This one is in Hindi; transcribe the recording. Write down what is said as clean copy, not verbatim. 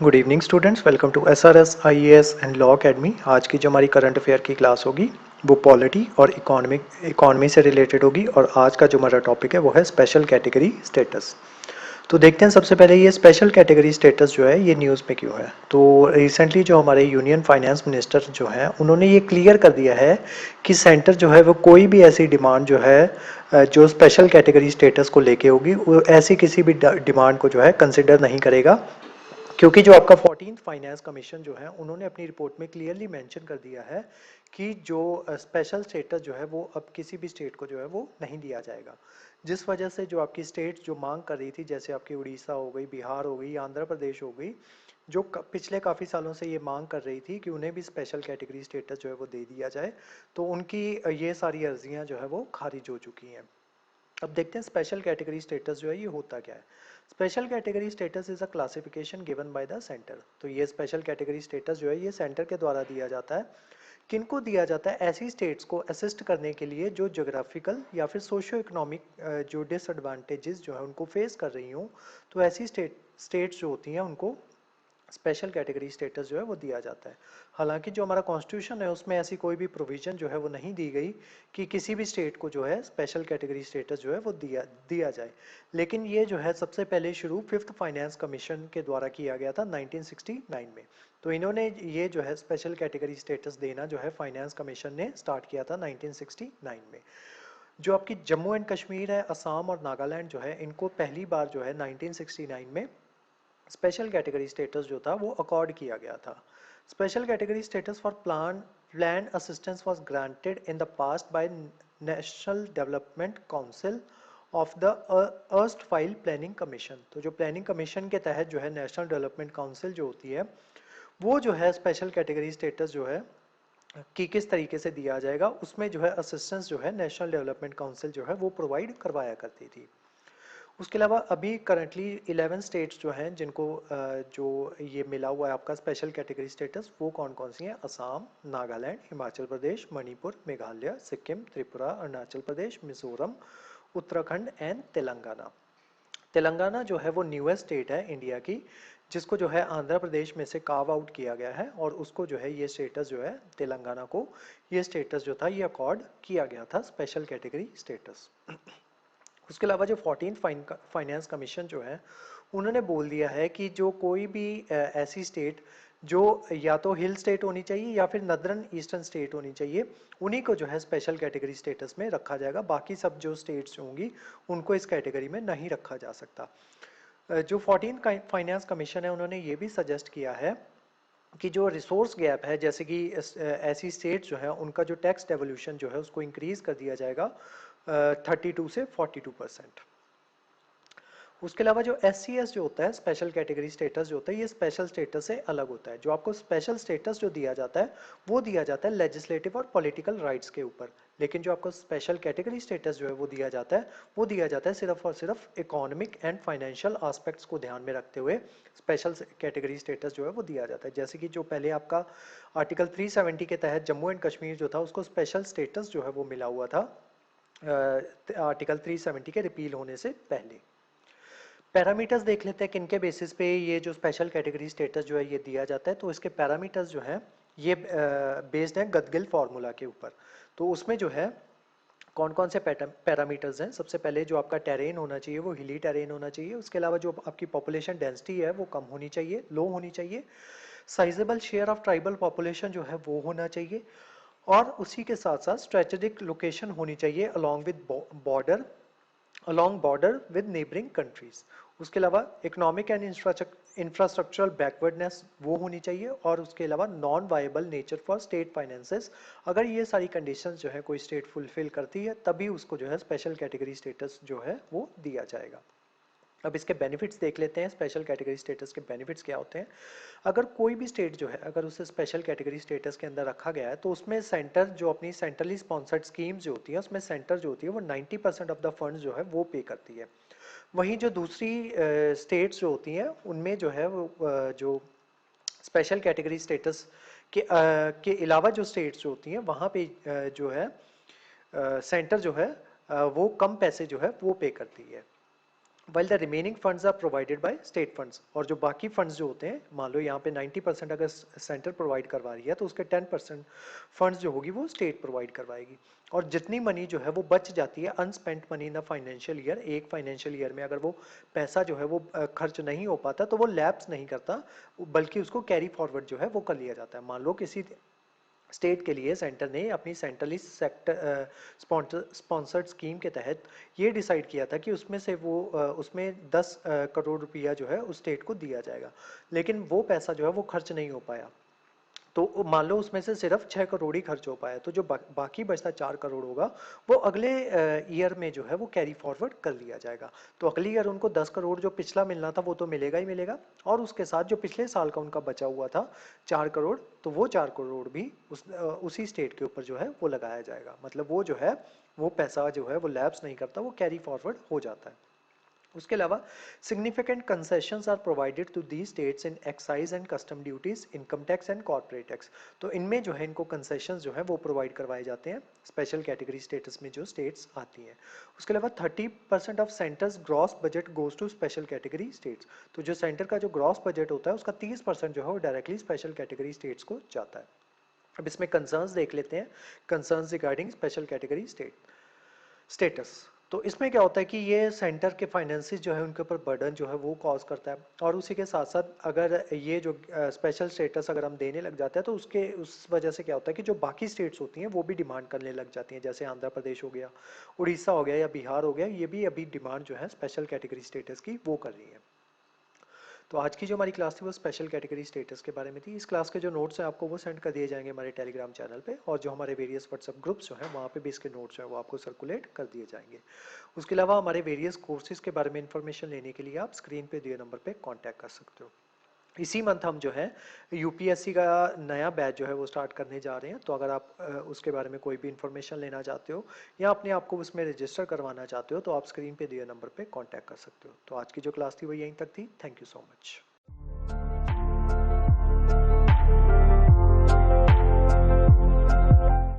Good evening students, welcome to SRS IAS and law academy. आज की जो हमारी करंट अफेयर की क्लास होगी वो पॉलिटी और इकोनॉमी से रिलेटेड होगी और आज का जो हमारा टॉपिक है वो है स्पेशल कैटेगरी स्टेटस। तो देखते हैं सबसे पहले ये स्पेशल कैटेगरी स्टेटस जो है ये न्यूज़ में क्यों है। तो रिसेंटली जो हमारे यूनियन फाइनेंस मिनिस्टर जो हैं उन्होंने ये क्लियर कर दिया है कि सेंटर जो है वो कोई भी ऐसी डिमांड जो है जो स्पेशल कैटेगरी स्टेटस को लेके होगी वो ऐसी किसी भी डिमांड को जो है कंसिडर नहीं करेगा, क्योंकि जो आपका 14th फाइनेंस कमीशन जो है उन्होंने अपनी रिपोर्ट में क्लियरली मेंशन कर दिया है कि जो स्पेशल स्टेटस जो है वो अब किसी भी स्टेट को जो है वो नहीं दिया जाएगा। जिस वजह से जो आपकी स्टेट जो मांग कर रही थी, जैसे आपकी उड़ीसा हो गई, बिहार हो गई, आंध्र प्रदेश हो गई, जो पिछले काफ़ी सालों से ये मांग कर रही थी कि उन्हें भी स्पेशल कैटेगरी स्टेटस जो है वो दे दिया जाए, तो उनकी ये सारी अर्जियां जो है वो खारिज हो चुकी हैं। अब देखते हैं स्पेशल कैटेगरी स्टेटस जो है ये होता क्या है। Special category status is a classification given by the centre. तो ये स्पेशल कैटेगरी स्टेटस जो है ये सेंटर के द्वारा दिया जाता है। किनको दिया जाता है? ऐसी स्टेट्स को असिस्ट करने के लिए जो जोग्राफिकल या फिर सोशियो इकोनॉमिक जो डिसएडवांटेजेस जो है उनको फेस कर रही हूँ, तो ऐसी स्टेट्स जो होती हैं उनको स्पेशल कैटेगरी स्टेटस जो है वो दिया जाता है। हालांकि जो हमारा कॉन्स्टिट्यूशन है उसमें ऐसी कोई भी प्रोविजन जो है वो नहीं दी गई कि किसी भी स्टेट को जो है स्पेशल कैटेगरी स्टेटस जो है वो दिया दिया जाए। लेकिन ये जो है सबसे पहले शुरू फिफ्थ फाइनेंस कमीशन के द्वारा किया गया था 1969 में। तो इन्होंने ये जो है स्पेशल कैटेगरी स्टेटस देना जो है फाइनेंस कमीशन ने स्टार्ट किया था 1969 में। जो आपकी जम्मू एंड कश्मीर है, असम और नागालैंड जो है इनको पहली बार जो है 1969 में स्पेशल कैटेगरी स्टेटस जो था वो अकॉर्ड किया गया था। Special category status for plan assistance was granted in the past by national development council of the erstwhile planning commission. तो जो प्लानिंग कमीशन के तहत जो है नेशनल डेवलपमेंट काउंसिल जो होती है वो जो है स्पेशल कैटेगरी स्टेटस जो है कि किस तरीके से दिया जाएगा, उसमें जो है असिस्टेंस जो है नेशनल डेवलपमेंट काउंसिल जो है वो प्रोवाइड करवाया करती थी। उसके अलावा अभी करंटली 11 स्टेट्स जो हैं जिनको जो ये मिला हुआ है आपका स्पेशल कैटेगरी स्टेटस, वो कौन कौन सी हैं? असम, नागालैंड, हिमाचल प्रदेश, मणिपुर, मेघालय, सिक्किम, त्रिपुरा, अरुणाचल प्रदेश, मिजोरम, उत्तराखंड एंड तेलंगाना। तेलंगाना जो है वो न्यूएस्ट स्टेट है इंडिया की, जिसको जो है आंध्र प्रदेश में से कार्व आउट किया गया है और उसको जो है ये स्टेटस जो है तेलंगाना को ये स्टेटस जो था ये अकॉर्ड किया गया था स्पेशल कैटेगरी स्टेटस। उसके अलावा जो 14th फाइनेंस कमीशन जो है उन्होंने बोल दिया है कि जो कोई भी ऐसी स्टेट जो या तो हिल स्टेट होनी चाहिए या फिर नदर्न ईस्टर्न स्टेट होनी चाहिए, उन्हीं को जो है स्पेशल कैटेगरी स्टेटस में रखा जाएगा। बाकी सब जो स्टेट्स होंगी उनको इस कैटेगरी में नहीं रखा जा सकता। जो 14th फाइनेंस कमीशन है उन्होंने ये भी सजेस्ट किया है कि जो रिसोर्स गैप है, जैसे कि ऐसी स्टेट जो है उनका जो टैक्स डेवोल्यूशन जो है उसको इंक्रीज कर दिया जाएगा 32 से 42%। उसके अलावा जो SCS जो होता है स्पेशल कैटेगरी स्टेटस जो होता है ये स्पेशल स्टेटस से अलग होता है। जो आपको स्पेशल स्टेटस जो दिया जाता है वो दिया जाता है लेजिस्लेटिव और पॉलिटिकल राइट्स के ऊपर, लेकिन जो आपको स्पेशल कैटेगरी स्टेटस जो है वो दिया जाता है वो दिया जाता है सिर्फ और सिर्फ इकोनॉमिक एंड फाइनेंशियल एस्पेक्ट्स को ध्यान में रखते हुए स्पेशल कैटेगरी स्टेटस जो है वो दिया जाता है। जैसे कि जो पहले आपका आर्टिकल 370 के तहत जम्मू एंड कश्मीर जो था उसको स्पेशल स्टेटस जो है वो मिला हुआ था आर्टिकल 370 के रिपील होने से पहले। पैरामीटर्स देख लेते हैं किनके बेसिस पे ये जो स्पेशल कैटेगरी स्टेटस जो है ये दिया जाता है। तो इसके पैरामीटर्स जो हैं ये बेस्ड हैं गदगिल फार्मूला के ऊपर। तो उसमें जो है कौन कौन से पैरामीटर्स हैं? सबसे पहले जो आपका टेरेन होना चाहिए वो हिली टेरेन होना चाहिए। उसके अलावा जो आपकी पॉपुलेशन डेंसिटी है वो कम होनी चाहिए, लो होनी चाहिए। Sizeable share of tribal population जो है वो होना चाहिए और उसी के साथ साथ स्ट्रेटेजिक लोकेशन होनी चाहिए along border with neighbouring countries. उसके अलावा इकोनॉमिक एंड इंफ्रास्ट्रक्चरल बैकवर्डनेस वो होनी चाहिए और उसके अलावा non viable nature for state finances. अगर ये सारी कंडीशंस जो है कोई स्टेट फुलफिल करती है तभी उसको जो है स्पेशल कैटेगरी स्टेटस जो है वो दिया जाएगा। अब इसके बेनिफिट्स देख लेते हैं, स्पेशल कैटेगरी स्टेटस के बेनिफिट्स क्या होते हैं। अगर कोई भी स्टेट जो है अगर उसे स्पेशल कैटेगरी स्टेटस के अंदर रखा गया है तो उसमें सेंटर जो अपनी सेंट्रली स्पॉन्सर्ड स्कीम्स जो होती है उसमें सेंटर जो होती है वो 90% ऑफ द फंड जो है वो पे करती है। वहीं जो दूसरी स्टेट्स जो होती हैं उनमें जो है वो जो स्पेशल कैटेगरी स्टेटस के अलावा जो स्टेट्स जो होती हैं वहाँ पे जो है सेंटर जो है वो कम पैसे जो है वो पे करती है। While the remaining funds are provided by state funds, और जो बाकी फंड्स जो होते हैं, मान लो यहाँ पे 90% अगर सेंटर प्रोवाइड करवा रही है तो उसके 10% फंड्स जो होगी वो स्टेट प्रोवाइड करवाएगी। और जितनी मनी जो है वो बच जाती है unspent money in the financial year, एक फाइनेंशियल ईयर में अगर वो पैसा जो है वो खर्च नहीं हो पाता तो वो लैप्स नहीं करता, बल्कि उसको कैरी फॉरवर्ड जो है वो कर लिया जाता है। मान लो किसी स्टेट के लिए सेंटर ने अपनी सेंट्रली सेक्टर स्पॉन्सर्ड स्कीम के तहत ये डिसाइड किया था कि उसमें से वो उसमें 10 करोड़ रुपया जो है उस स्टेट को दिया जाएगा, लेकिन वो पैसा जो है वो खर्च नहीं हो पाया, तो मान लो उसमें से सिर्फ 6 करोड़ ही खर्च हो पाया, तो जो बाकी बचता 4 करोड़ होगा वो अगले ईयर में जो है वो कैरी फॉरवर्ड कर लिया जाएगा। तो अगली ईयर उनको 10 करोड़ जो पिछला मिलना था वो तो मिलेगा ही मिलेगा, और उसके साथ जो पिछले साल का उनका बचा हुआ था 4 करोड़, तो वो 4 करोड़ भी उसी स्टेट के ऊपर जो है वो लगाया जाएगा। मतलब वो जो है वो पैसा जो है वो लैप्स नहीं करता, वो कैरी फॉरवर्ड हो जाता है। उसके अलावा significant concessions are provided to the states in excise and custom duties, income tax and corporate tax. तो इनमें जो है इनको कंसेशंस जो है वो प्रोवाइड करवाए जाते हैं स्पेशल कैटेगरी स्टेटस में जो स्टेट्स आती हैं। उसके अलावा 30% of centre's gross budget goes to special category states. तो जो सेंटर का जो ग्रॉस बजट होता है उसका 30% जो है वो डायरेक्टली स्पेशल कैटेगरी स्टेट्स को जाता है। अब इसमें कंसर्न्स देख लेते हैं, concerns regarding special category status. तो इसमें क्या होता है कि ये सेंटर के फाइनेंसिस जो है उनके ऊपर बर्डन जो है वो कॉज करता है, और उसी के साथ साथ अगर ये जो स्पेशल स्टेटस अगर हम देने लग जाते हैं तो उसके उस वजह से क्या होता है कि जो बाकी स्टेट्स होती हैं वो भी डिमांड करने लग जाती हैं, जैसे आंध्र प्रदेश हो गया, उड़ीसा हो गया या बिहार हो गया, ये भी अभी डिमांड जो है स्पेशल कैटेगरी स्टेटस की वो कर रही है। तो आज की जो हमारी क्लास थी वो स्पेशल कैटेगरी स्टेटस के बारे में थी। इस क्लास के जो नोट्स हैं आपको वो सेंड कर दिए जाएंगे हमारे टेलीग्राम चैनल पे, और जो हमारे वेरियस व्हाट्सएप ग्रुप्स जो हैं वहाँ पे भी इसके नोट्स जो हैं वो आपको सर्कुलेट कर दिए जाएंगे। उसके अलावा हमारे वेरियस कोर्सेज के बारे में इंफॉर्मेशन लेने के लिए आप स्क्रीन पे दिए नंबर पे कॉन्टैक्ट कर सकते हो। इसी मंथ हम जो है यूपीएससी का नया बैच जो है वो स्टार्ट करने जा रहे हैं, तो अगर आप उसके बारे में कोई भी इंफॉर्मेशन लेना चाहते हो या अपने आप को उसमें रजिस्टर करवाना चाहते हो तो आप स्क्रीन पे दिए नंबर पे कांटेक्ट कर सकते हो। तो आज की जो क्लास थी वो यहीं तक थी। Thank you so much.